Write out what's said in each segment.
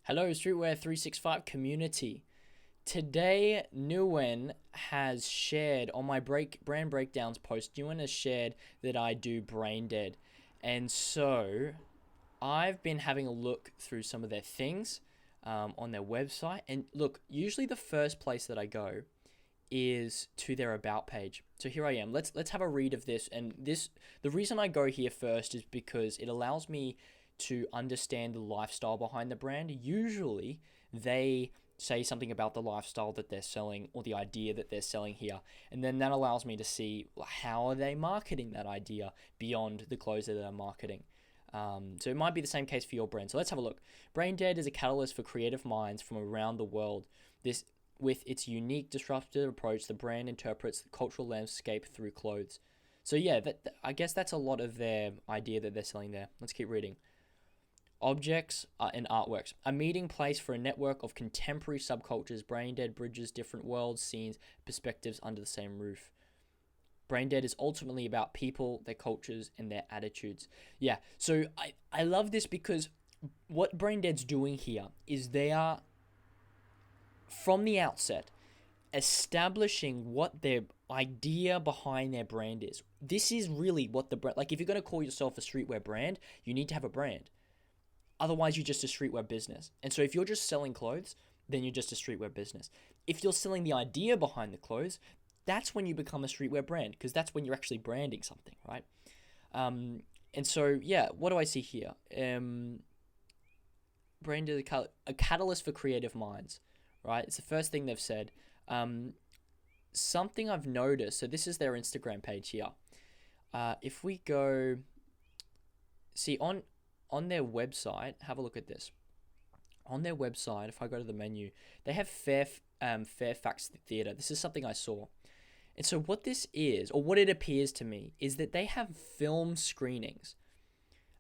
Hello, Streetwear 365 community. Today, Nguyen has shared on my brand breakdowns post. Nguyen has shared that I do Brain Dead, and so I've been having a look through some of their things on their website. And look, usually the first place that I go is to their about page. So here I am. Let's have a read of this. And this the reason I go here first is because it allows me to understand the lifestyle behind the brand. Usually they say something about the lifestyle that they're selling or the idea that they're selling here, and then that allows me to see how are they marketing that idea beyond the clothes that they're marketing. So it might be the same case for your brand. So let's have a look. Brain Dead is a catalyst for creative minds from around the world. This With its unique disruptive approach, the brand interprets the cultural landscape through clothes. So yeah, I guess that's a lot of their idea that they're selling there. Let's keep reading. Objects and artworks. A meeting place for a network of contemporary subcultures. Brain Dead bridges different worlds, scenes, perspectives under the same roof. Brain Dead is ultimately about people, their cultures, and their attitudes. Yeah, so I love this because what Brain Dead's doing here is they are, from the outset, establishing what their idea behind their brand is. This is really what the brand, like if you're going to call yourself a streetwear brand, you need to have a brand. Otherwise, you're just a streetwear business. And so if you're just selling clothes, then you're just a streetwear business. If you're selling the idea behind the clothes, that's when you become a streetwear brand because that's when you're actually branding something, right? And so, yeah, what do I see here? Brand is a catalyst for creative minds, right? It's the first thing they've said. Um, Something I've noticed, so this is their Instagram page here. If we go, see on their website, have a look at this. On their website, if I go to the menu, they have Fairfax Theatre. This is something I saw. And so what this is, or what it appears to me, is that they have film screenings.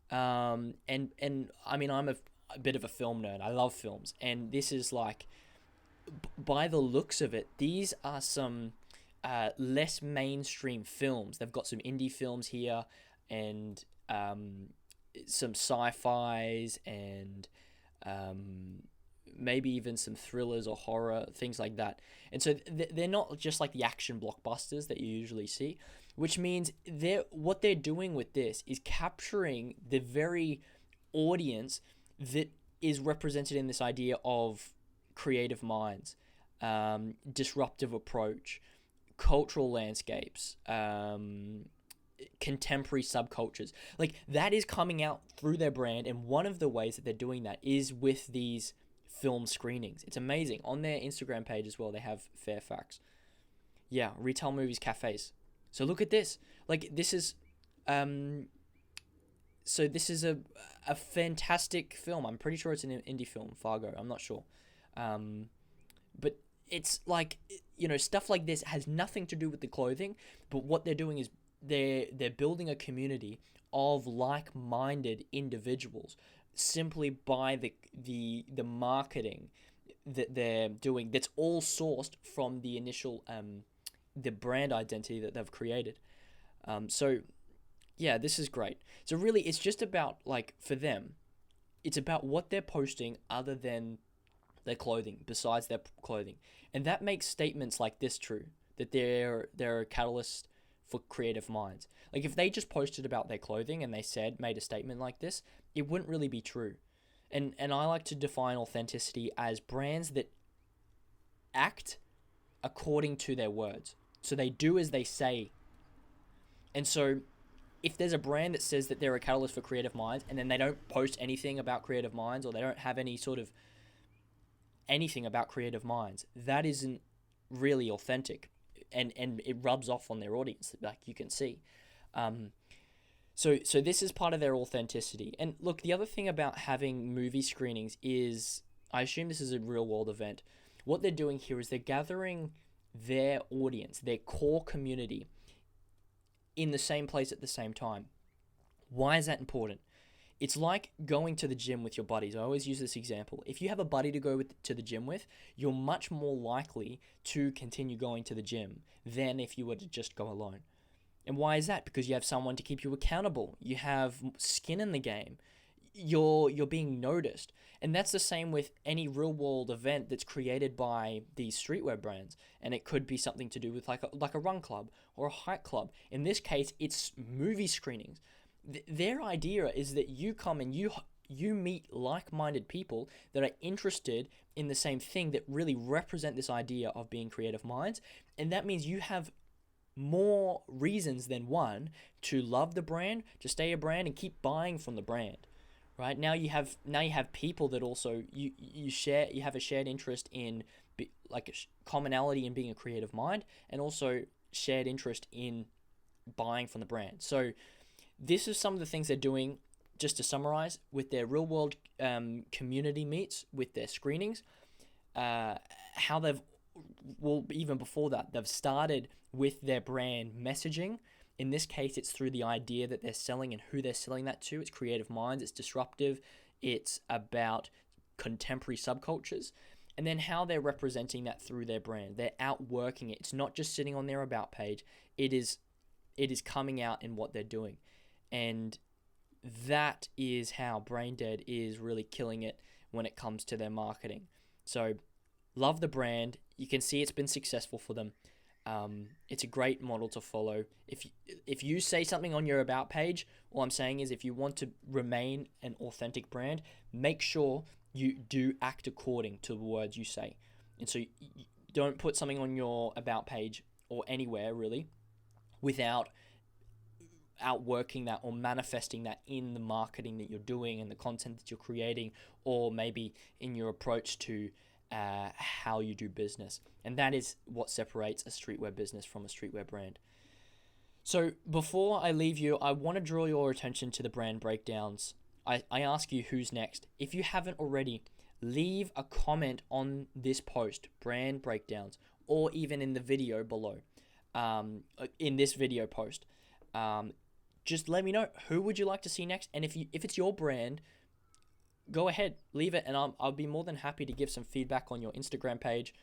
And I mean, I'm a bit of a film nerd. I love films, and this is like, by the looks of it, these are some less mainstream films. They've got some indie films here, and some sci-fis, and um, maybe even some thrillers or horror things like that. And so they're not just like the action blockbusters that you usually see, which means what they're doing with this is capturing the very audience that is represented in this idea of creative minds, disruptive approach, cultural landscapes, contemporary subcultures. Like that is coming out through their brand, and one of the ways that they're doing that is with these film screenings. It's amazing. On their Instagram page as well, they have Fairfax. Yeah, retail movies, cafes. So look at this. Like this is um this is a fantastic film. I'm pretty sure it's an indie film, Fargo. I'm not sure. Um but it's like, stuff like this has nothing to do with the clothing, but what they're doing is they're building a community of like-minded individuals simply by the marketing that they're doing, that's all sourced from the initial the brand identity that they've created. So yeah, this is great. So really it's just about, like, for them, it's about what they're posting other than their clothing, besides their clothing. And that makes statements like this true, that they're a catalyst for creative minds. Like if they just posted about their clothing and they made a statement like this, it wouldn't really be true. And I like to define authenticity as brands that act according to their words. So they do as they say. And so if there's a brand that says that they're a catalyst for creative minds, and then they don't post anything about creative minds, or they don't have any sort of anything about creative minds, that isn't really authentic, and it rubs off on their audience, like you can see. um so this is part of their authenticity. And look, the other thing about having movie screenings is, I assume this is a real world event. What they're doing here is they're gathering their audience, their core community, in the same place at the same time. Why is that important? It's like going to the gym with your buddies. I always use this example. If you have a buddy to to the gym with, you're much more likely to continue going to the gym than if you were to just go alone. And why is that? Because you have someone to keep you accountable. You have skin in the game. you're being noticed. And that's the same with any real world event that's created by these streetwear brands. And it could be something to do with like a run club or a hike club. In this case, it's movie screenings. Their idea is that you come and you meet like-minded people that are interested in the same thing, that really represent this idea of being creative minds. And that means you have more reasons than one to love the brand, to stay a brand, and keep buying from the brand. Right now you have people that also you have a shared interest in like a commonality in being a creative mind, and also shared interest in buying from the brand. So this is some of the things they're doing. Just to summarize, with their real world community meets, with their screenings, how they've, well, even before that, they've started with their brand messaging. In this case, it's through the idea that they're selling and who they're selling that to. It's creative minds, it's disruptive, it's about contemporary subcultures. And then how they're representing that through their brand. They're outworking it. It's not just sitting on their about page. It is coming out in what they're doing. And that is how Braindead is really killing it when it comes to their marketing. So love the brand. You can see it's been successful for them. It's a great model to follow. If you say something on your about page, all I'm saying is, if you want to remain an authentic brand, make sure you do act according to the words you say. And so you don't put something on your about page or anywhere really without outworking that or manifesting that in the marketing that you're doing and the content that you're creating, or maybe in your approach to how you do business. And that is what separates a streetwear business from a streetwear brand. So before I leave you, I want to draw your attention to the brand breakdowns. I ask you, who's next? If you haven't already, leave a comment on this post, brand breakdowns, or even in the video below, in this video post. Just let me know, who would you like to see next? And if it's your brand, go ahead, leave it, and I'll be more than happy to give some feedback on your Instagram page,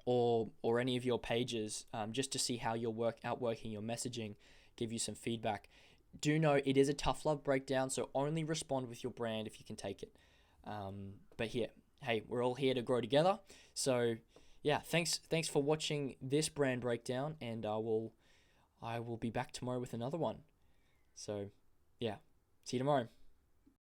or any of your pages, just to see how you're outworking your messaging, give you some feedback. Do know it is a tough love breakdown, so only respond with your brand if you can take it. But here, hey, we're all here to grow together. So yeah, thanks for watching this brand breakdown, and I will be back tomorrow with another one. So yeah, see you tomorrow.